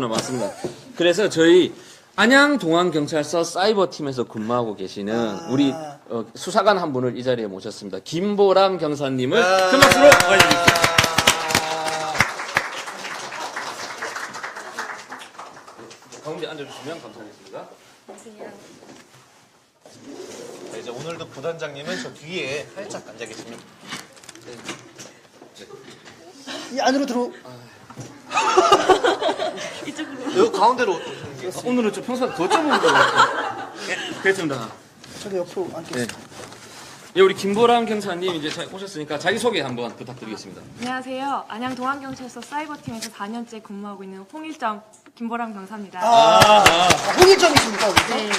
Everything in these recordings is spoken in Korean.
맞습니다. 그래서 저희 안양동안경찰서 사이버팀에서 근무하고 계시는 우리 수사관 한 분을 이 자리에 모셨습니다. 김보람 경사님을 큰 박수로 맞이해주십시오. 가운데 앉아주시면 감사하겠습니다. 네, 이제 오늘도 부단장님은 저 뒤에 살짝 앉아 계십니다. 이 안으로 들어. 이쪽으로. 여기 가운데로 오시는 게. 오늘은 좀 평소보다 더 좁은 것 같아요. 그렇습니다. 저도 옆으로 앉겠습니다. 예, 우리 김보람 경사님 이제 오셨으니까 자기소개 한번 부탁드리겠습니다. 안녕하세요. 안양동안경찰서 사이버팀에서 4년째 근무하고 있는 홍일점 김보람 경사입니다. 홍일점이십니까? 여기서? 네.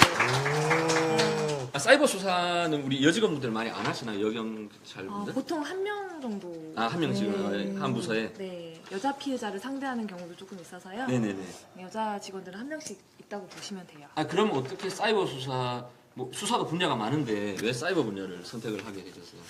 사이버 수사는 우리 여직원분들 많이 안 하시나요? 여경찰분들? 보통 한 명 정도. 한 명 지금 한 부서에? 네. 여자 피해자를 상대하는 경우도 조금 있어서요. 네네네. 여자 직원들은 한 명씩 있다고 보시면 돼요. 그럼 어떻게 사이버 수사, 수사도 분야가 많은데 왜 사이버 분야를 선택을 하게 되셨어요?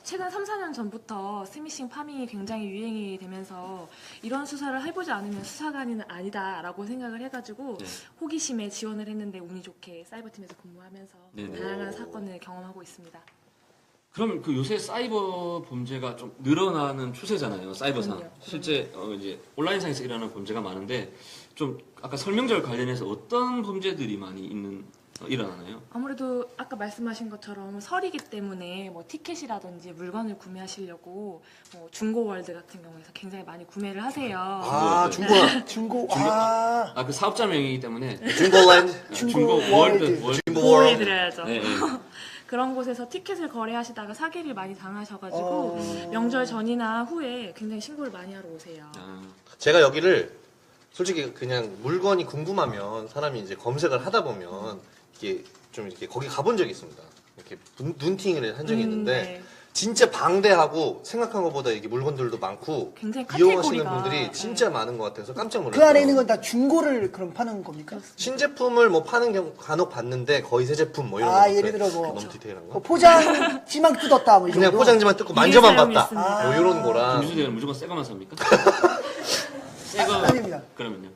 최근 3, 4년 전부터 스미싱 파밍이 굉장히 유행이 되면서 이런 수사를 해보지 않으면 수사관은 아니다라고 생각을 해가지고 네. 호기심에 지원을 했는데 운이 좋게 사이버팀에서 근무하면서 네네. 다양한 사건을 경험하고 있습니다. 그럼 그 요새 사이버 범죄가 좀 늘어나는 추세잖아요. 사이버상. 그럼요. 실제 이제 온라인상에서 일어나는 범죄가 많은데 좀 아까 설명절 관련해서 어떤 범죄들이 많이 일어나나요? 아무래도 아까 말씀하신 것처럼 설이기 때문에 티켓이라든지 물건을 구매하시려고 중고월드 같은 경우에서 굉장히 많이 구매를 하세요. 중고. 그 사업자명이기 때문에 중고랜드. 중고 월드. 월드. 보호해드려야죠. 네, 네. 그런 곳에서 티켓을 거래하시다가 사기를 많이 당하셔가지고 명절 전이나 후에 굉장히 신고를 많이 하러 오세요. 제가 여기를 솔직히 그냥 물건이 궁금하면 사람이 이제 검색을 하다 보면 이게 좀 이렇게 거기 가본 적이 있습니다. 이렇게 눈팅을 한 적이 있는데 네. 진짜 방대하고 생각한 것보다 이게 물건들도 많고 굉장히 이용하시는 카테고리가, 분들이 진짜 네. 많은 것 같아서 깜짝 놀랐어요. 그 안에 있는 건 다 중고를 그럼 파는 겁니까? 신제품을 파는 경우 간혹 봤는데 거의 새 제품 이런 거 예를 들어 너무 디테일한 거. 포장지만 뜯었다 이 그냥 정도? 포장지만 뜯고 만져만 사용이 봤다. 있습니다. 이런 거랑 김수대는 무조건 새 거만 삽니까? 새 거. 아닙니다. 그러면요?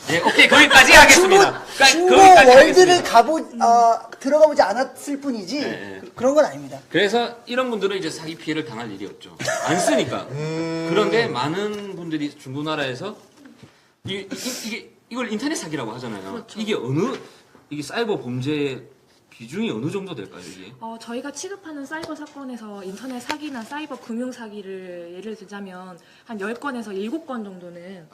네, 오케이. 거기까지 하겠습니다. 중고 거기까지 월드를 하겠습니다. 들어가보지 않았을 뿐이지 네. 그런 건 아닙니다. 그래서 이런 분들은 이제 사기 피해를 당할 일이 없죠. 안 쓰니까. 그런데 많은 분들이 중고나라에서 이걸 인터넷 사기라고 하잖아요. 그렇죠. 이게 사이버 범죄의 비중이 어느 정도 될까요, 이게? 저희가 취급하는 사이버 사건에서 인터넷 사기나 사이버 금융 사기를 예를 들자면 한 10건에서 7건 정도는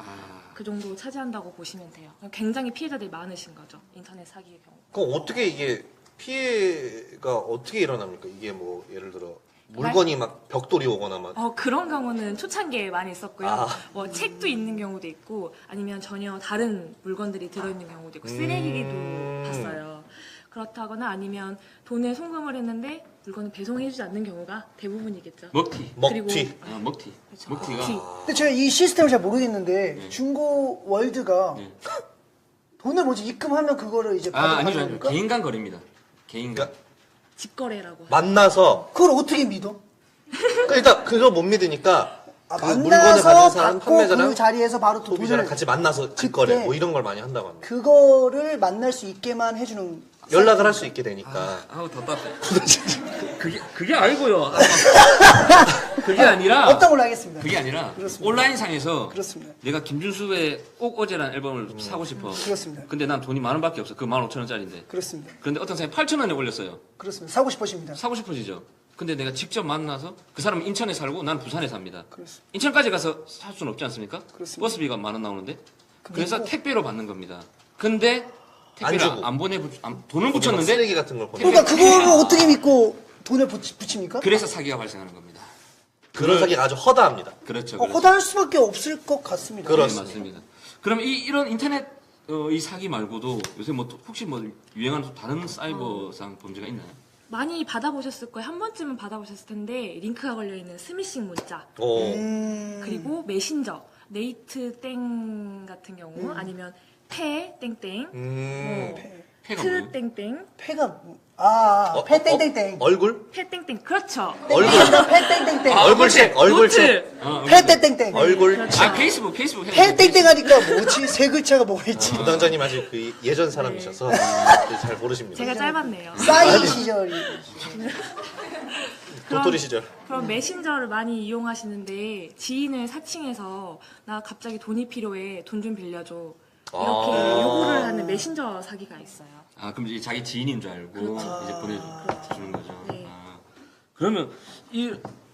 그 정도 차지한다고 보시면 돼요. 굉장히 피해자들이 많으신 거죠. 인터넷 사기의 경우. 그럼 어떻게 이게 피해가 어떻게 일어납니까? 이게 예를 들어 물건이 막 벽돌이 오거나 막 그런 경우는 초창기에 많이 있었고요. 아. 책도 있는 경우도 있고 아니면 전혀 다른 물건들이 들어있는 경우도 있고 쓰레기도 봤어요. 그렇다거나 아니면 돈에 송금을 했는데 물건을 배송해주지 않는 경우가 대부분이겠죠. 먹튀. 그리고 먹튀. 먹튀. 그렇죠. 먹튀가. 먹튀. 근데 제가 이 시스템을 잘 모르겠는데 네. 중고 월드가 네. 돈을 입금하면 그거를 이제 받는 아니죠. 겁니까? 개인 간 거래입니다. 개인 간. 직거래라고 하죠. 만나서 그걸 어떻게 믿어? 그러니까 일단 그거 못 믿으니까 그 물건을 만나서 가진 사람 받고 판매자랑 그 자리에서 바로 또 소비자랑 돈을 같이 만나서 직거래 그때 이런 걸 많이 한다고 합니다. 그거를 만날 수 있게만 해주는 연락을 할 수 있게 되니까. 아우 답답해. 그게 아니고요. 그게 아니라 없던 걸로 하겠습니다. 그게 아니라 그렇습니다. 온라인상에서 그렇습니다. 내가 김준수의 꼭 어제라는 앨범을 사고 싶어. 그렇습니다. 근데 난 돈이 10,000원밖에 없어. 그 15,000원짜리인데. 그렇습니다. 그런데 어떤 사람이 8,000원에 올렸어요. 그렇습니다. 사고 싶으십니다. 사고 싶어지죠. 근데 내가 직접 만나서 그 사람은 인천에 살고 난 부산에 삽니다. 그렇습니다. 인천까지 가서 살 수는 없지 않습니까? 그렇습니다. 버스비가 10,000원 나오는데. 그래서 그리고- 택배로 받는 겁니다. 근데 안 택배를 주고. 안 돈을 막 붙였는데 쓰레기 같은 걸 보내. 그러니까 그거를 어떻게 믿고 돈을 붙입니까? 그래서 사기가 발생하는 겁니다. 그런 사기가 아주 허다합니다. 그렇죠. 허다할 수밖에 없을 것 같습니다. 그렇- 네, 맞습니다. 그럼 이런 인터넷 이 사기 말고도 요새 혹시 유행하는 또 다른 사이버상 범죄가 있나요? 많이 받아보셨을 거예요. 한 번쯤은 받아보셨을 텐데 링크가 걸려있는 스미싱 문자 오. 그리고 메신저 네이트 땡 같은 경우 아니면 패 땡땡, 뭐 패가 트 뭐예요? 땡땡, 패가 패 땡땡땡. 얼굴? 패 땡땡 그렇죠. 얼굴. 패 땡땡땡. 얼굴책, 얼굴책. 패 땡땡땡. 얼굴. 아 페이스북 패 땡땡 하니까 뭐지? 세 글자가 뭐가 있지? 부당자님 아직 그 예전 사람이셔서 잘 모르십니다. 제가 짧았네요. 싸이 시절이. 도토리 시절. 그럼 메신저를 많이 이용하시는데 지인을 사칭해서 나 갑자기 돈이 필요해 돈 좀 빌려줘 이렇게 요구를 하는 메신저 사기가 있어요. 아 그럼 이제 자기 지인인 줄 알고 이제 보내주는 거죠. 네. 아, 그러면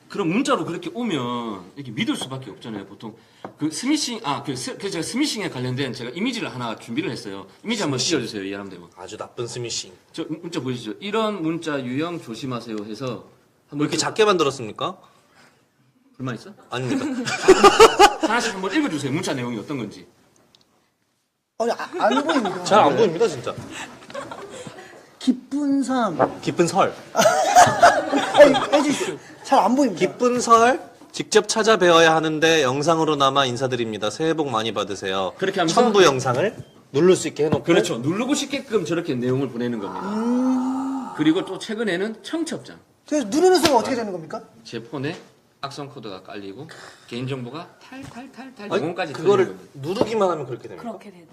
그런 문자로 그렇게 오면 이렇게 믿을 수밖에 없잖아요. 보통 그 스미싱 그래서 제가 스미싱에 관련된 제가 이미지를 하나 준비를 했어요. 이미지 한번 띄워주세요. 이 사람들. 아주 나쁜 스미싱. 저 문자 보이시죠? 이런 문자 유형 조심하세요 해서 한번 이렇게 작게 만들었습니까? 불만 있어? 아닙니다. 하나씩 한번 읽어주세요. 문자 내용이 어떤 건지. 아니, 안 보입니다. 잘 안 보입니다, 진짜. 기쁜 삶. 기쁜 설. 아니, 해주십시오. 잘 안 보입니다. 기쁜 설. 직접 찾아뵈어야 하는데 영상으로나마 인사드립니다. 새해 복 많이 받으세요. 그렇게 하면서 첨부 영상을 누를 수 있게 해놓고. 그렇죠. 누르고 싶게끔 저렇게 내용을 보내는 겁니다. 그리고 또 최근에는 청첩장. 그래서 누르는 순간 어떻게 되는 겁니까? 제 폰에 악성 코드가 깔리고 개인정보가 탈탈탈탈 아니, 영혼까지 그거를 터지는 겁니다. 누르기만 하면 그렇게 됩니까? 그렇게 되는.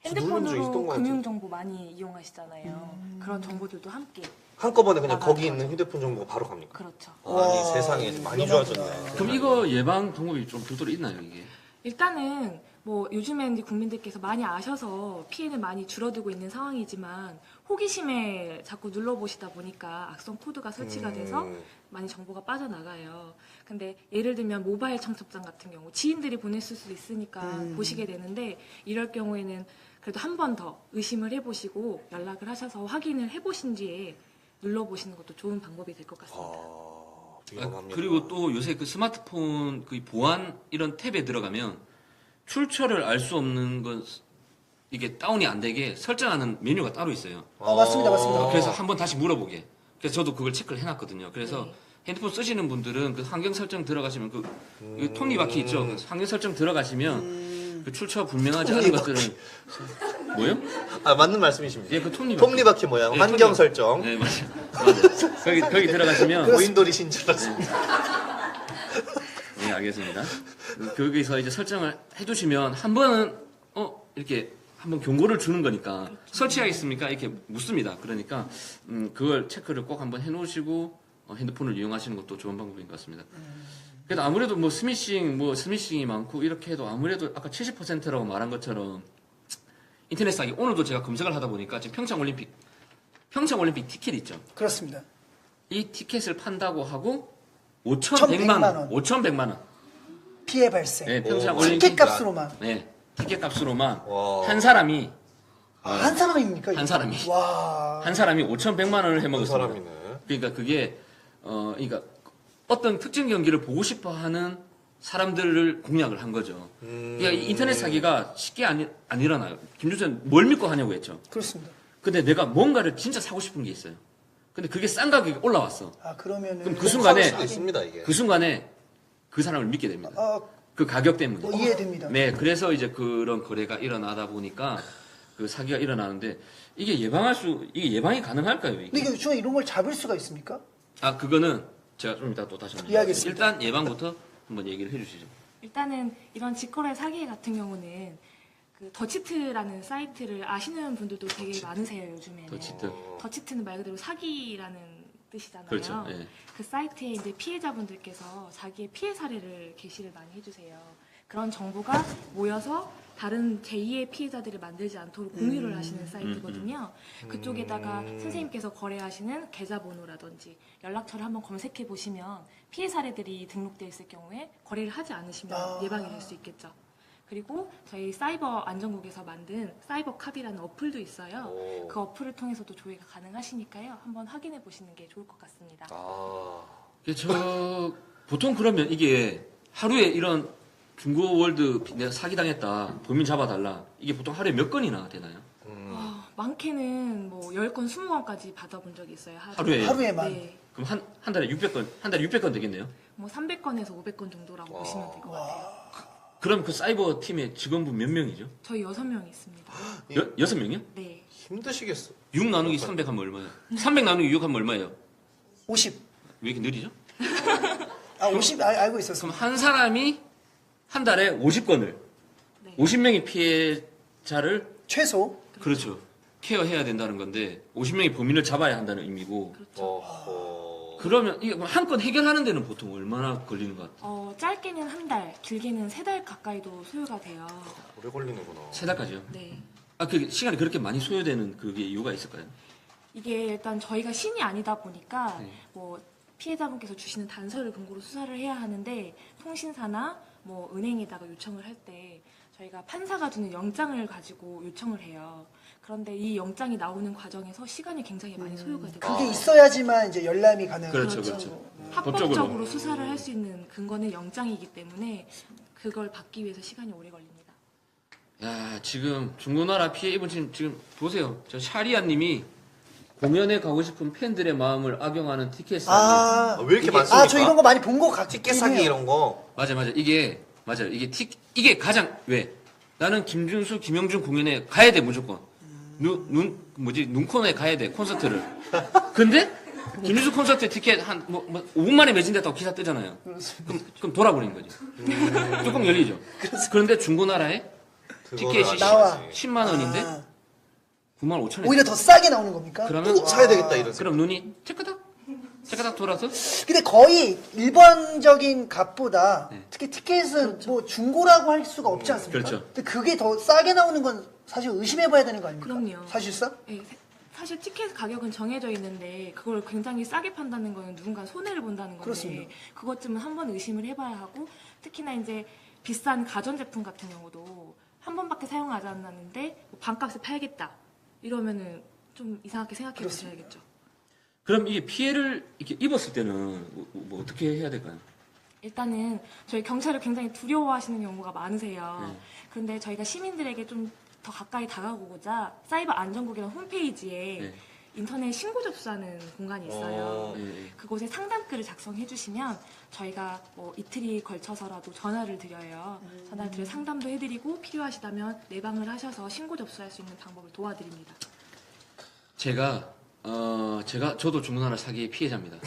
누른 적 있었던 핸드폰으로 것 같아요. 금융 정보 많이 이용하시잖아요. 그런 정보들도 함께 한꺼번에 그냥 나가는 거기 있는 거죠. 휴대폰 정보가 바로 갑니까? 그렇죠. 아니 세상에 많이 좋아졌네. 그럼 이거 예방 방법이 좀 별도로 있나요, 이게? 일단은 뭐 요즘엔 이제 국민들께서 많이 아셔서 피해는 많이 줄어들고 있는 상황이지만 호기심에 자꾸 눌러보시다 보니까 악성 코드가 설치가 돼서 많이 정보가 빠져나가요. 근데 예를 들면 모바일 청첩장 같은 경우 지인들이 보냈을 수도 있으니까 보시게 되는데 이럴 경우에는 그래도 한 번 더 의심을 해보시고 연락을 하셔서 확인을 해보신 뒤에 눌러보시는 것도 좋은 방법이 될 것 같습니다. 위험합니다. 그리고 또 요새 그 스마트폰 그 보안 이런 탭에 들어가면 출처를 알 수 없는 건 이게 다운이 안 되게 설정하는 메뉴가 따로 있어요. 맞습니다, 맞습니다. 그래서 한번 다시 물어보게. 그래서 저도 그걸 체크를 해놨거든요. 그래서 네. 핸드폰 쓰시는 분들은 그 환경 설정 들어가시면 그 톱니바퀴 있죠. 그 환경 설정 들어가시면 그 출처 불명하지 않은 것들은 뭐요? 아 맞는 말씀이십니다. 예, 그 톱니바퀴. 톱니바퀴 모양 예, 환경 톱니- 설정. 네, 맞아요. 거기 들어가시면 고인돌이 신줄 네, 알겠습니다. 거기서 이제 설정을 해두시면 한 번은 이렇게 한번 경고를 주는 거니까 설치하겠습니까? 이렇게 묻습니다. 그러니까 그걸 체크를 꼭 한번 해놓으시고 핸드폰을 이용하시는 것도 좋은 방법인 것 같습니다. 그래도 아무래도 뭐 스미싱이 많고 이렇게 해도 아무래도 아까 70%라고 말한 것처럼 인터넷 사기 오늘도 제가 검색을 하다 보니까 지금 평창올림픽 티켓 있죠. 그렇습니다. 이 티켓을 판다고 하고 5,100만 5,100만 원. 피해 발생. 네, 평창 오, 올림픽 티켓 값으로만. 네, 티켓 값으로만 와. 한 사람이 한 사람입니까? 한 사람이. 와. 5,100만 원을 그 해먹었습니다. 사람이네. 그러니까 그게 그러니까 어떤 특정 경기를 보고 싶어하는 사람들을 공략을 한 거죠. 그러니까 이 인터넷 사기가 쉽게 안 일어나요. 김주선 뭘 믿고 하냐고 했죠. 그렇습니다. 근데 내가 뭔가를 진짜 사고 싶은 게 있어요. 근데 그게 싼 가격에 올라왔어. 그러면은. 그럼 그 순간에 수도 있습니다 이게. 그 순간에 그 사람을 믿게 됩니다. 아, 그 가격 때문에. 뭐 이해됩니다. 네, 그래서 이제 그런 거래가 일어나다 보니까 그 사기가 일어나는데 이게 예방이 가능할까요? 근데 이게? 이게 요즘에 이런 걸 잡을 수가 있습니까? 그거는 제가 좀 이따 또 다시 한번 이해하겠습니다. 일단 예방부터 한번 얘기를 해주시죠. 일단은 이런 직거래 사기 같은 경우는 그 더치트라는 사이트를 아시는 분들도 되게 많으세요 요즘에는. 더치트. 더치트는 말 그대로 사기라는 뜻이잖아요. 그렇죠. 예. 그 사이트에 이제 피해자분들께서 자기의 피해 사례를 게시를 많이 해주세요. 그런 정보가 모여서 다른 제2의 피해자들을 만들지 않도록 공유를 하시는 사이트거든요. 그쪽에다가 선생님께서 거래하시는 계좌번호라든지 연락처를 한번 검색해 보시면 피해 사례들이 등록되어 있을 경우에 거래를 하지 않으시면 예방이 될 수 있겠죠. 그리고 저희 사이버 안전국에서 만든 사이버캅이라는 어플도 있어요. 오. 그 어플을 통해서도 조회가 가능하시니까요. 한번 확인해 보시는 게 좋을 것 같습니다. 보통 그러면 이게 하루에 이런 중고월드 내가 사기당했다, 범인 잡아달라. 이게 보통 하루에 몇 건이나 되나요? 많게는 뭐 10건, 20건까지 받아본 적이 있어요. 하루에? 하루에만. 네. 그럼 한 달에 600건 되겠네요? 뭐 300건에서 500건 정도라고 보시면 될 것 같아요. 그럼 그 사이버 팀의 직원분 몇 명이죠? 저희 6명이 있습니다. 6명이요? 네. 힘드시겠어. 6 나누기 300 하면 얼마예요? 300 나누기 6 하면 얼마예요? 50. 왜 이렇게 느리죠? 아, 50 알고 있었어. 그럼 한 사람이 한 달에 50건을 네. 50명의 피해자를 최소. 그렇죠. 케어해야 된다는 건데 50명의 범인을 잡아야 한다는 의미고 그렇죠. 어허. 그러면 이게 한 건 해결하는 데는 보통 얼마나 걸리는 것 같아요? 짧게는 한 달, 길게는 3달 가까이도 소요가 돼요. 오래 걸리는구나. 3달까지요? 네. 아, 그 시간이 그렇게 많이 소요되는 그게 이유가 있을까요? 이게 일단 저희가 신이 아니다 보니까 네. 뭐 피해자분께서 주시는 단서를 근거로 수사를 해야 하는데 통신사나 뭐 은행에다가 요청을 할 때 저희가 판사가 주는 영장을 가지고 요청을 해요. 그런데 이 영장이 나오는 과정에서 시간이 굉장히 많이 소요가 되고 그게 있어야지만 이제 열람이 가능한 그렇죠, 거죠. 그렇죠. 합법적으로 법적으로. 수사를 할 수 있는 근거는 영장이기 때문에 그걸 받기 위해서 시간이 오래 걸립니다. 야, 지금 중고나라 피해 입은 지금 보세요. 저 샤리아님이 공연에 가고 싶은 팬들의 마음을 악용하는 티켓 사기. 아, 왜 이렇게 많습니까? 아, 저 이런 거 많이 본 것 같긴 티켓 사기 해요. 이런 거. 맞아. 맞아요. 이게 가장 왜? 나는 김준수, 김영준 공연에 가야 돼 무조건. 눈코너에 가야 돼 콘서트를. 근데 김준수 콘서트 티켓 한 5분 만에 매진됐다고 기사 뜨잖아요. 그럼 돌아버리는 거죠. 뚜껑 열리죠. 그런데 중고나라에 티켓이 나와. 10만 원인데 아, 9만 5천 원. 오히려 더 싸게 나오는 겁니까? 그러면 꼭 사야 되겠다 이런 생각. 그럼 눈이 체크닥 돌아서 근데 거의 일반적인 값보다 네. 특히 티켓은 뭐 중고라고 할 수가 없지 않습니까? 그렇죠. 근데 그게 더 싸게 나오는 건 사실 의심해봐야 되는 거 아닙니까? 그럼요. 사실상? 네, 사실 티켓 가격은 정해져 있는데 그걸 굉장히 싸게 판다는 거는 누군가 손해를 본다는 건데 그렇습니다. 그것쯤은 한번 의심을 해봐야 하고 특히나 이제 비싼 가전제품 같은 경우도 한 번밖에 사용하지 않았는데 뭐 반값에 팔겠다 이러면은 좀 이상하게 생각해 보셔야겠죠. 그럼 이게 피해를 이렇게 입었을 때는 뭐 어떻게 해야 될까요? 일단은 저희 경찰을 굉장히 두려워하시는 경우가 많으세요. 네. 그런데 저희가 시민들에게 좀 더 가까이 다가오고자 사이버 안전국이라는 홈페이지에 네. 인터넷 신고 접수하는 공간이 있어요. 예. 그곳에 상담글을 작성해 주시면 저희가 뭐 이틀이 걸쳐서라도 전화를 드려요. 전화를 드려 상담도 해드리고 필요하시다면 내방을 하셔서 신고 접수할 수 있는 방법을 도와드립니다. 저도 중고나라 사기 피해자입니다.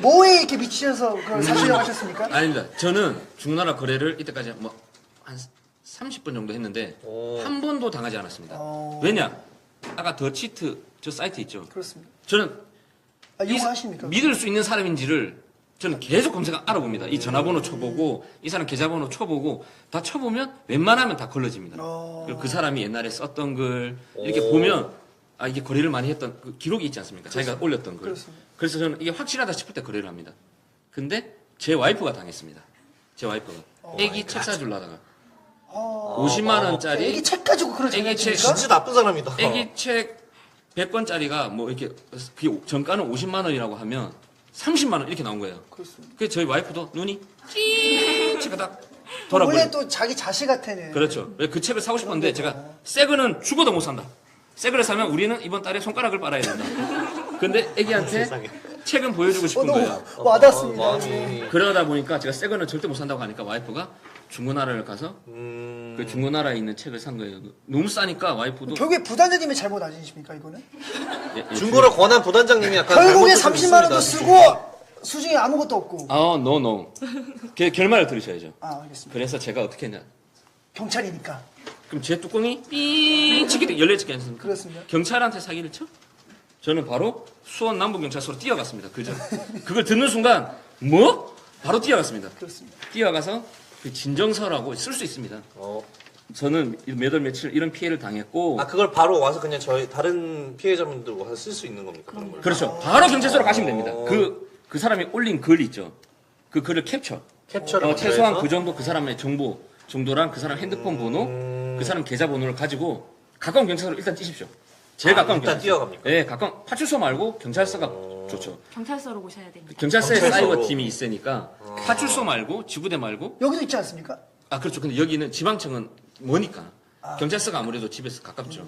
뭐에 이렇게 미치셔서 그걸 사시려고 하셨습니까? 아닙니다. 저는 중고나라 거래를 이때까지 뭐 한 30번 정도 했는데 오. 한 번도 당하지 않았습니다. 어. 왜냐? 아까 더 치트 저 사이트 있죠. 그렇습니다. 저는 아, 이용하십니까? 믿을 수 있는 사람인지를 저는 계속 검색 알아봅니다. 이 전화번호 쳐보고 이 사람 계좌번호 쳐보고 다 쳐보면 웬만하면 다 걸러집니다. 그리고 그 사람이 옛날에 썼던 글 이렇게 오. 보면 아 이게 거래를 많이 했던 그 기록이 있지 않습니까? 자기가 올렸던 글. 그렇습니다. 그래서 저는 이게 확실하다 싶을 때 거래를 합니다. 근데 제 와이프가 당했습니다. 제 와이프가 애기 책 사주려다가 50만 원짜리 애기 책 가지고 그런 애기 책 장난칩니까? 진짜 나쁜 사람이다. 애기 책 100권짜리가 뭐 이렇게 그게 정가는 50만 원이라고 하면 30만 원 이렇게 나온 거예요. 그렇습니다. 그래서 저희 와이프도 눈이 찡 check딱 돌아버려. 원래 또 자기 자식 같아는. 그렇죠. 왜 그 책을 사고 싶었는데 제가 새 거는 죽어도 못 산다. 새 거를 사면 우리는 이번 달에 손가락을 빨아야 된다. 근데 애기한테 세상에. 책은 보여주고 싶은 너무 거예요. 와닿습니다. 마음이. 그러다 보니까 제가 새 거는 절대 못 산다고 하니까 와이프가 중고나라를 가서 그 중고나라에 있는 책을 산 거예요. 너무 싸니까 와이프도 결국에 부단장님의 잘못 아니십니까 이거는? 중고를 권한 부단장님이 약간 결국에 잘못을 좀 30만 원도 있습니다. 쓰고 수중에 아무것도 없고. 노. 결말을 들으셔야죠. 아, 알겠습니다. 그래서 제가 어떻게 했냐. 경찰이니까. 그럼 제 뚜껑이 삥 치게 열려있지 않습니까? 그렇습니다. 경찰한테 사기를 쳐? 저는 바로 수원 남부경찰서로 뛰어갔습니다. 그죠? 그걸 듣는 순간 뭐? 바로 뛰어갔습니다. 그렇습니다. 뛰어가서 그 진정서라고 쓸 수 있습니다. 저는 몇 월 며칠 이런 피해를 당했고 아 그걸 바로 와서 그냥 저희 다른 피해자분들 와서 쓸 수 있는 겁니까? 그런 걸? 그렇죠. 바로 경찰서로 가시면 됩니다. 그 사람이 올린 글 있죠. 그 글을 캡처를 먼저 최소한 해서? 그 정도 그 사람의 정도랑 그 사람 핸드폰 번호, 그 사람 계좌 번호를 가지고 가까운 경찰서로 일단 뛰십시오. 제일 가까운 일단 경찰서. 뛰어갑니까? 네, 가까운 파출소 말고 경찰서가 좋죠. 경찰서로 오셔야 됩니다. 경찰서에 경찰서로. 사이버 팀이 있으니까 파출소 말고 지구대 말고 여기도 있지 않습니까? 아 그렇죠. 근데 여기는 지방청은 머니까 경찰서가 아무래도 집에서 가깝죠.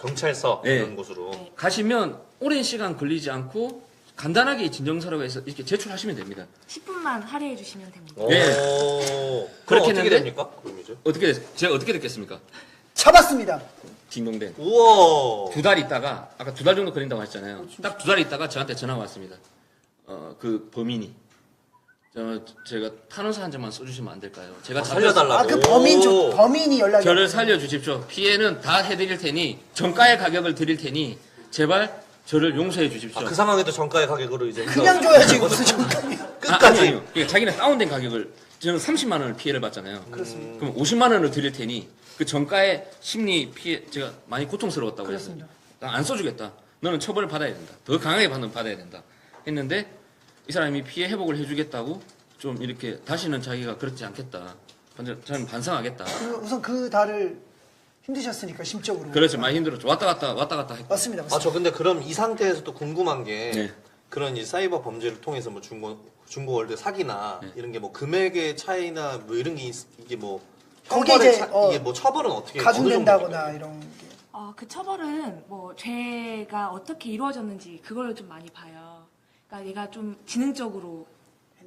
경찰서 네. 이런 곳으로. 가시면 오랜 시간 걸리지 않고 간단하게 진정서라고 해서 이렇게 제출하시면 됩니다. 10분만 할애해 주시면 됩니다. 오. 예. 그럼 그렇게 어떻게 했는데- 됩니까? 그럼 이제? 제가 어떻게 됐겠습니까? 잡았습니다. 딩동댕. 우와. 2달 있다가 아까 2달 정도 걸린다고 하셨잖아요. 딱 2달 있다가 저한테 전화가 왔습니다. 그 범인이 제가 탄원서 한 장만 써주시면 안 될까요? 제가 살려달라고. 아, 그 오. 범인이 연락이 저를 왔어요. 살려주십시오. 피해는 다 해드릴 테니 정가의 가격을 드릴 테니 제발 저를 용서해 주십시오. 그 상황에도 정가의 가격으로 이제 그냥 줘야지 무슨 정감이. 끝까지. 아니요. 그러니까 자기는 다운된 가격을 저는 30만 원을 피해를 받잖아요. 그렇습니다. 그럼 50만 원을 드릴 테니 그 정가의 심리 피해 제가 많이 고통스러웠다고 그렇습니다. 했어요. 난 안 써주겠다. 너는 처벌을 받아야 된다. 더 강하게 받아야 된다. 했는데 이 사람이 피해 회복을 해주겠다고 좀 이렇게 다시는 자기가 그렇지 않겠다. 저는 반성하겠다. 우선 그 달을 힘드셨으니까 심적으로. 그렇죠. 많이 힘들었죠. 왔다 갔다 했고. 맞습니다. 아, 저 근데 그럼 이 상태에서 또 궁금한 게 네. 그런 이 사이버 범죄를 통해서 뭐 중고월드 사기나 네. 이런 게 뭐 금액의 차이나 뭐 이런 게 이게 뭐 거기에 형벌의 이제, 이게 뭐 처벌은 어떻게 가중된다거나 이런 게. 그 처벌은 뭐 죄가 어떻게 이루어졌는지 그걸 좀 많이 봐요. 그러니까 얘가 좀 지능적으로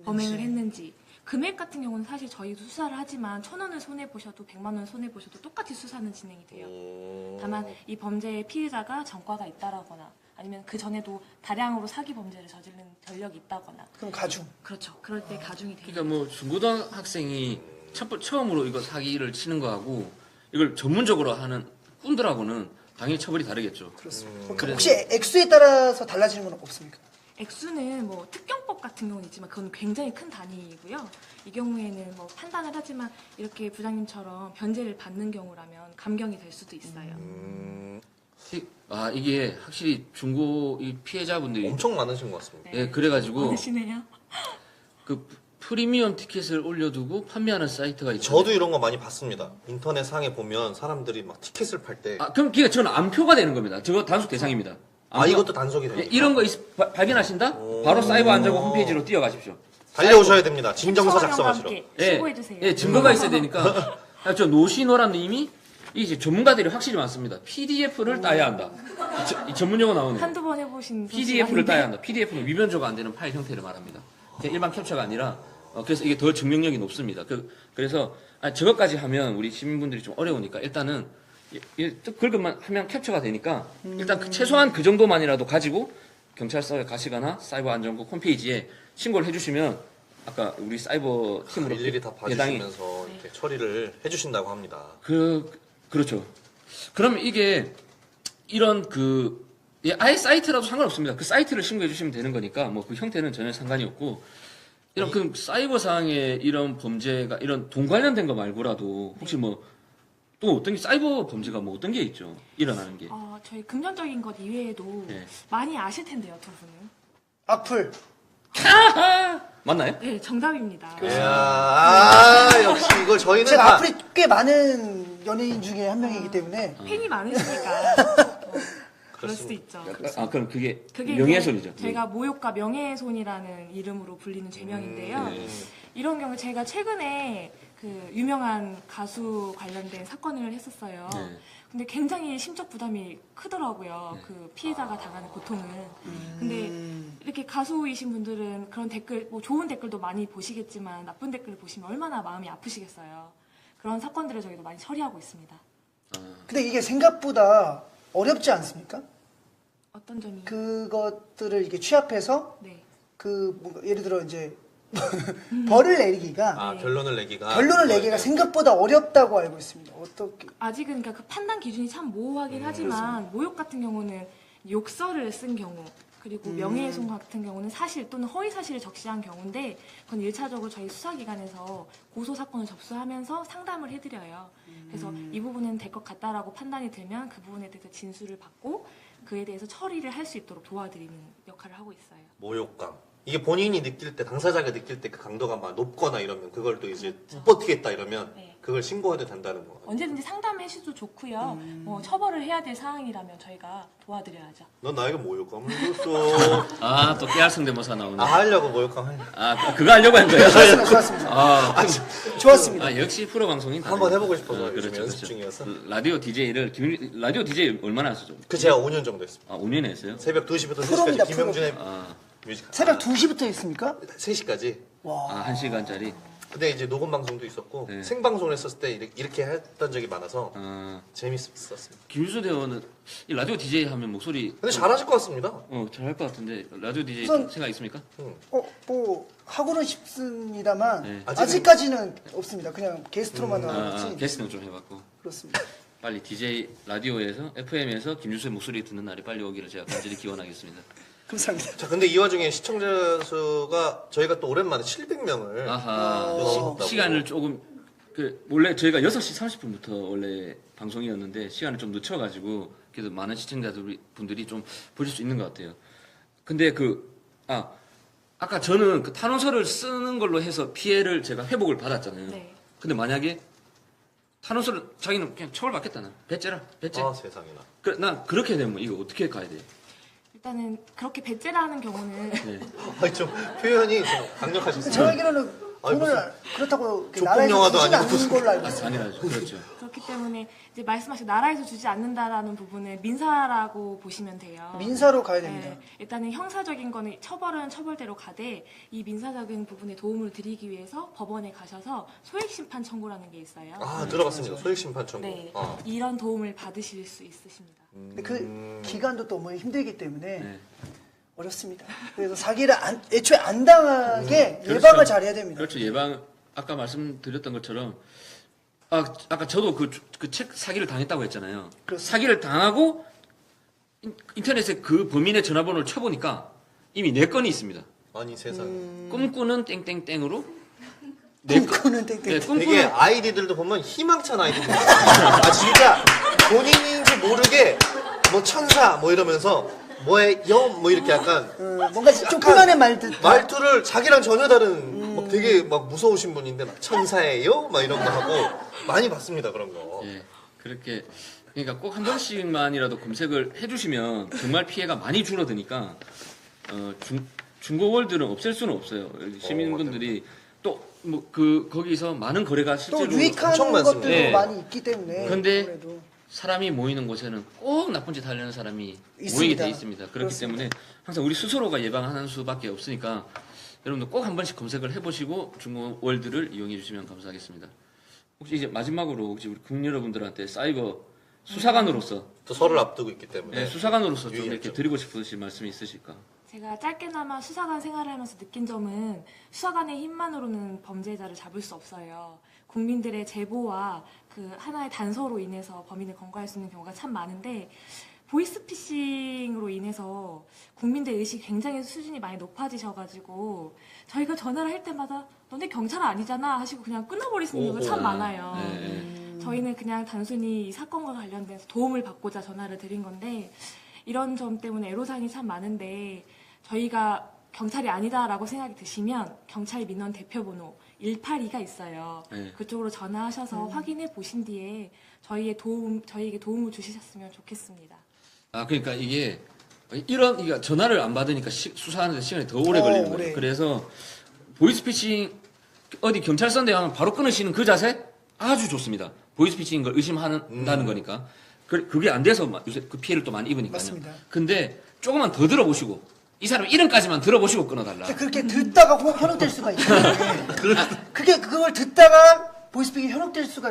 범행을 했는지. 금액 같은 경우는 사실 저희도 수사를 하지만 1,000원을 손해 보셔도 100만 원 손해 보셔도 똑같이 수사는 진행이 돼요. 다만 이 범죄의 피해자가 전과가 있다라거나 아니면 그 전에도 다량으로 사기 범죄를 저지른 전력이 있다거나 그럼 가중. 그렇죠. 그럴 때 가중이 돼요. 그러니까 뭐 중고등학생이 처음으로 이거 사기를 치는 거하고 이걸 전문적으로 하는 꾼들하고는 당연히 처벌이 다르겠죠. 그렇습니다. 그래서- 혹시 액수에 따라서 달라지는 건 없습니까? 액수는 뭐 특경법 같은 경우는 있지만 그건 굉장히 큰 단위이고요. 이 경우에는 뭐 판단을 하지만 이렇게 부장님처럼 변제를 받는 경우라면 감경이 될 수도 있어요. 이게 확실히 중고 이 피해자분들이 엄청 많으신 것 같습니다. 예, 그래가지고 많으시네요. 그 프리미엄 티켓을 올려두고 판매하는 사이트가 있죠. 저도 이런 거 많이 봤습니다. 인터넷 상에 보면 사람들이 막 티켓을 팔 때. 그럼 그게 저는 암표가 되는 겁니다. 저거 단속 대상입니다. 이것도 단속이 예, 됩니다. 이런 거 발견하신다? 바로 사이버 안전부 홈페이지로 뛰어가십시오. 달려오셔야 됩니다. 진정서 캡처와 작성하시러. 함께 예, 신고해주세요. 예, 증거가 있어야 되니까. 저 노시노라님이 이제 전문가들이 확실히 많습니다. PDF를 따야 한다. 이 전문 용어 나오네요. 한두 번 해보신 PDF를 따야 한다. PDF는 위변조가 안 되는 파일 형태를 말합니다. 그냥 일반 캡처가 아니라 그래서 이게 더 증명력이 높습니다. 그래서 저것까지 하면 우리 시민분들이 좀 어려우니까 일단은 긁으면 하면 캡처가 되니까 일단 최소한 그 정도만이라도 가지고 경찰서에 가시거나 사이버 안전국 홈페이지에 신고를 해주시면 아까 우리 사이버 팀으로 일일이 다 대당이 봐주시면서 이렇게 처리를 해주신다고 합니다. 그렇죠. 그러면 이게 이런 아예 사이트라도 상관없습니다. 그 사이트를 신고해 주시면 되는 거니까 뭐 그 형태는 전혀 상관이 없고 이런 그 사이버상의 이런 범죄가 이런 돈 관련된 거 말고라도 혹시 뭐 또 어떤 게 사이버 범죄가 뭐 어떤 게 있죠? 일어나는 게. 저희 금전적인 것 이외에도 네. 많이 아실 텐데요, 두 분은. 악플. 맞나요? 네, 정답입니다. 역시 이걸 저희는 제가 다 악플이 꽤 많은 연예인 중에 한 명이기 때문에 팬이 많으시니까 그럴 수도 있죠. 그럼 그게 그게 명예훼손이죠. 이제 제가 모욕과 명예훼손이라는 이름으로 불리는 죄명인데요. 네. 이런 경우 제가 최근에 그 유명한 가수 관련된 사건을 했었어요. 네. 근데 굉장히 심적 부담이 크더라고요. 그 피해자가 당하는 고통은. 근데 이렇게 가수이신 분들은 그런 댓글, 뭐 좋은 댓글도 많이 보시겠지만 나쁜 댓글을 보시면 얼마나 마음이 아프시겠어요. 그런 사건들을 저희도 많이 처리하고 있습니다. 근데 이게 생각보다 어렵지 않습니까? 어떤 점이? 그것들을 이렇게 취합해서 네. 뭔가 예를 들어 이제 벌을 내리기가 결론을 내기가 결론을 내기가 생각보다 어렵다고 알고 있습니다. 어떻게? 아직은 그러니까 그 판단 기준이 참 모호하긴 하지만 모욕 같은 경우는 욕설을 쓴 경우 그리고 명예훼손 같은 경우는 사실 또는 허위 사실을 적시한 경우인데 그건 1차적으로 저희 수사기관에서 고소 사건을 접수하면서 상담을 해드려요. 그래서 이 부분은 될 것 같다라고 판단이 들면 그 부분에 대해서 진술을 받고 그에 대해서 처리를 할 수 있도록 도와드리는 역할을 하고 있어요. 모욕감. 이게 본인이 느낄 때 당사자가 느낄 때 그 강도가 막 높거나 이러면 그걸 또 이제 못 버티겠다 이러면 네. 그걸 신고해도 된다는 거. 언제든지 상담해 주셔도 좋고요. 뭐 처벌을 해야 될 사항이라면 저희가 도와드려야죠. 넌 나에게 모욕감을 줬어. 또 깨알 성대모사 나오네. 하려고 모욕감 하려. 그거 하려고 한 거예요? 좋았습니다. 좋았습니다. 역시 프로 방송인 한번 해보고 싶어서 요즘 그렇죠, 연습 그렇죠. 중이어서. 라디오 DJ 얼마나 하셨죠? 제가 5년 정도 했습니다. 5년 했어요? 새벽 2시부터 프로입니다, 3시까지 김영준의 뮤직. 새벽 2시부터 있습니까? 3시까지. 와. 아, 1시간짜리. 근데 이제 녹음 방송도 있었고 네. 생방송을 했었을 때 이렇게 했던 적이 많아서 아, 재밌었습니다. 김유수 대원은 이 라디오 DJ 하면 목소리 근데 잘하실 것 같습니다. 잘할 것 같은데 라디오 DJ 우선- 생각 있습니까? 뭐 하고는 싶습니다만 네. 아직까지는 없습니다. 그냥 게스트로만 나왔지. 게스트는 좀 해봤고 그렇습니다. 빨리 DJ 라디오에서 FM에서 김유수의 목소리 듣는 날이 빨리 오기를 제가 간절히 기원하겠습니다. 감사합니다. 자, 근데 이 와중에 시청자 수가 저희가 또 오랜만에 700명을 아하 넘었다고. 시간을 조금 원래 저희가 6시 30분부터 원래 방송이었는데 시간을 좀 늦춰가지고 그래도 많은 시청자분들이 좀 보실 수 있는 것 같아요. 근데 아까 저는 그 탄원서를 쓰는 걸로 해서 피해를 제가 회복을 받았잖아요. 네. 근데 만약에 탄원서를 자기는 그냥 처벌받겠다 나 배째라 배째. 아, 세상에나. 난 그렇게 되면 이거 어떻게 가야 돼? 일단은 그렇게 배째라 하는 경우는 네. 아니, 좀 표현이 좀 강력하셨어요. 제가 알기로는 아니, 돈을 그렇다고 조폭 나라에서 영화도 주진 아니고 않는 무슨- 걸로 알고 있어요. 당연하죠. 그렇죠. 그렇기 때문에 이제 말씀하신 나라에서 주지 않는다라는 부분은 민사라고 보시면 돼요. 민사로 가야 됩니다. 네, 일단은 형사적인 거는 처벌은 처벌대로 가되 이 민사적인 부분에 도움을 드리기 위해서 법원에 가셔서 소액심판 청구라는 게 있어요. 아, 들어봤습니다. 소액심판 청구. 네, 아. 이런 도움을 받으실 수 있으십니다. 근데 그 기간도 또 뭐 힘들기 때문에 네. 어렵습니다. 그래서 사기를 애초에 안 당하게 그렇죠. 예방을 잘해야 됩니다. 그렇죠. 예방 아까 말씀드렸던 것처럼 아까 저도 그 책 사기를 당했다고 했잖아요. 그렇습니다. 사기를 당하고 인터넷에 그 범인의 전화번호를 쳐보니까 이미 4건이 있습니다. 아니, 세상에. 꿈꾸는 땡땡땡으로 꿈꾸는 땡땡. 네, 되게 꿈꾸는 아이디들도 보면 희망찬 아이디들. 아, 진짜 본인인지 모르게 뭐 천사 뭐 이러면서 뭐에 뭐 이렇게 약간 뭔가 좀 꾸며낸 말들. 말투를 자기랑 전혀 다른 막 되게 막 무서우신 분인데 막 천사예요? 막 이런 거 하고 많이 봤습니다, 그런 거. 예, 그렇게 그러니까 꼭 한 번씩만이라도 검색을 해주시면 정말 피해가 많이 줄어드니까 중고월들은 없앨 수는 없어요. 시민분들이 또 뭐 거기서 많은 거래가 또 실제로 유익한 엄청 것들도 많습니다. 네. 많이 있기 때문에. 근데 아무래도. 사람이 모이는 곳에는 꼭 나쁜 짓 하려는 사람이 모이게 있습니다. 돼 있습니다. 그렇기 그렇습니다. 때문에 항상 우리 스스로가 예방하는 수밖에 없으니까 여러분들 꼭 한 번씩 검색을 해보시고 중고월드를 이용해 주시면 감사하겠습니다. 혹시 이제 마지막으로 혹시 우리 국민 여러분들한테 사이버 수사관으로서 또 설을 앞두고 있기 때문에. 네, 수사관으로서 좀 유의하죠. 이렇게 드리고 싶으신 말씀이 있으실까? 제가 짧게나마 수사관 생활을 하면서 느낀 점은 수사관의 힘만으로는 범죄자를 잡을 수 없어요. 국민들의 제보와 그 하나의 단서로 인해서 범인을 검거할 수 있는 경우가 참 많은데 보이스피싱으로 인해서 국민들 의식이 굉장히 수준이 많이 높아지셔가지고 저희가 전화를 할 때마다 너네 경찰 아니잖아 하시고 그냥 끊어버리시는 경우가 참 많아요. 네. 저희는 그냥 단순히 이 사건과 관련돼서 도움을 받고자 전화를 드린 건데 이런 점 때문에 애로사항이 참 많은데 저희가 경찰이 아니다라고 생각이 드시면 경찰 민원 대표번호 182가 있어요. 네. 그쪽으로 전화하셔서 확인해 보신 뒤에 저희에게 도움을 주셨으면 좋겠습니다. 아 그러니까 이게 그러니까 전화를 안 받으니까 수사하는데 시간이 더 오래 걸리는 거예요. 오래. 그래서 보이스피싱 어디 경찰서인데 하면 바로 끊으시는 그 자세 아주 좋습니다. 보이스피싱인 걸 의심한다는 거니까 그게 안 돼서 요새 그 피해를 또 많이 입으니까요. 맞습니다. 근데 조금만 더 들어보시고 이 사람 이름까지만 들어보시고 끊어달라. 그렇게 듣다가 현혹될 수가 있어요. 그걸 듣다가 보이스피싱이 현혹될 수가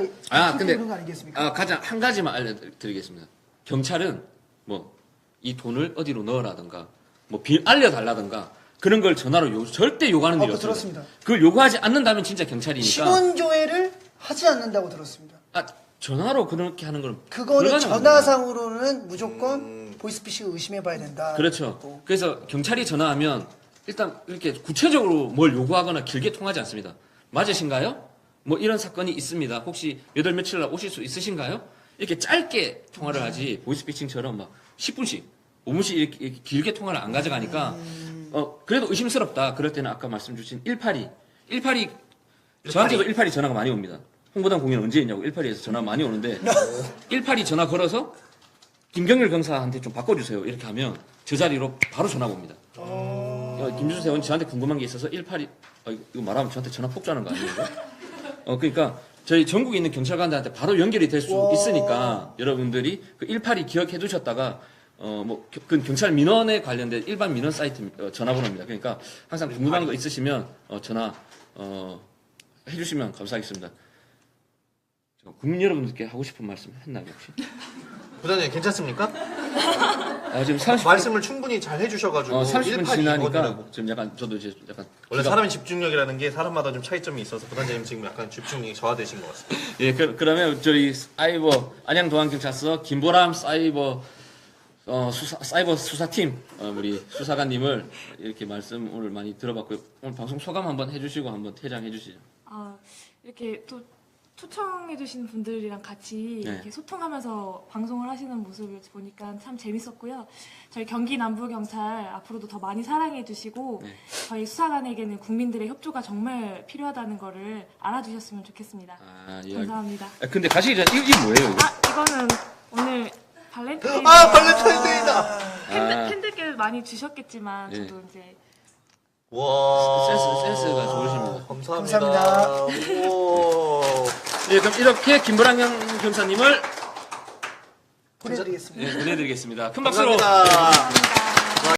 근데 그런 거 아니겠습니까? 가장 한 가지만 알려드리겠습니다. 경찰은 뭐 이 돈을 어디로 넣으라든가 뭐 알려달라든가 그런 걸 전화로 절대 요구하는 일이 없습니다. 들었습니다. 그걸 요구하지 않는다면 진짜 경찰이니까. 신원 조회를 하지 않는다고 들었습니다. 전화로 그렇게 하는 건 그거는 불가능합니다. 전화상으로는 무조건 보이스피싱을 의심해봐야 된다. 그렇죠. 그래서 경찰이 전화하면 일단 이렇게 구체적으로 뭘 요구하거나 길게 통하지 않습니다. 맞으신가요? 뭐 이런 사건이 있습니다. 혹시 몇 월 며칠 날 오실 수 있으신가요? 이렇게 짧게 통화를 하지 보이스피싱처럼 막 10분씩, 5분씩 이렇게 길게 통화를 안 가져가니까 그래도 의심스럽다. 그럴 때는 아까 말씀 주신 182 저한테도 182 전화가 많이 옵니다. 홍보단 공연 언제 있냐고 182에서 전화 많이 오는데 182 전화 걸어서 김경일 경사한테 좀 바꿔주세요. 이렇게 하면 저 자리로 바로 전화가 옵니다. 김주수 대원이 저한테 궁금한 게 있어서 182 이거 말하면 저한테 전화 폭주하는 거 아니에요? 그러니까 저희 전국에 있는 경찰관들한테 바로 연결이 될 수 있으니까 여러분들이 그 182 기억해 두셨다가 그 경찰 민원에 관련된 일반 민원 사이트 전화번호입니다. 그러니까 항상 궁금한 거 있으시면 전화 해주시면 감사하겠습니다. 국민 여러분들께 하고 싶은 말씀 했나요 혹시? 부단장님 괜찮습니까? 지금 30분, 말씀을 충분히 잘 해주셔가지고 30분 182 지나니까 번이라고. 지금 약간 저도 이제 약간 원래 사람의 집중력이라는 게 사람마다 좀 차이점이 있어서 부단장님 지금 약간 집중력이 저하되신 것 같습니다. 예, 그러면 저희 사이버 안양동안경찰서 김보람 사이버 사이버 수사팀 우리 수사관님을 이렇게 말씀 오늘 많이 들어봤고요. 오늘 방송 소감 한번 해주시고 한번 퇴장해 주시죠. 이렇게 또 초청해주신 분들이랑 같이 네. 이렇게 소통하면서 방송을 하시는 모습을 보니까 참 재밌었고요. 저희 경기 남부경찰 앞으로도 더 많이 사랑해주시고 네. 저희 수사관에게는 국민들의 협조가 정말 필요하다는 거를 알아주셨으면 좋겠습니다. 예. 감사합니다. 근데 가시기 전에 이게 뭐예요? 이거? 이거는 오늘 발렌타인 발렌타인데이다! 팬들께 많이 주셨겠지만 예. 저도 이제 와. 센스가 좋으십니다. 감사합니다. 오. 예, 그럼 이렇게 김보람 경사님을 보내드리겠습니다. 보내드리겠습니다. 큰 박수로. 감사합니다. 감사합니다.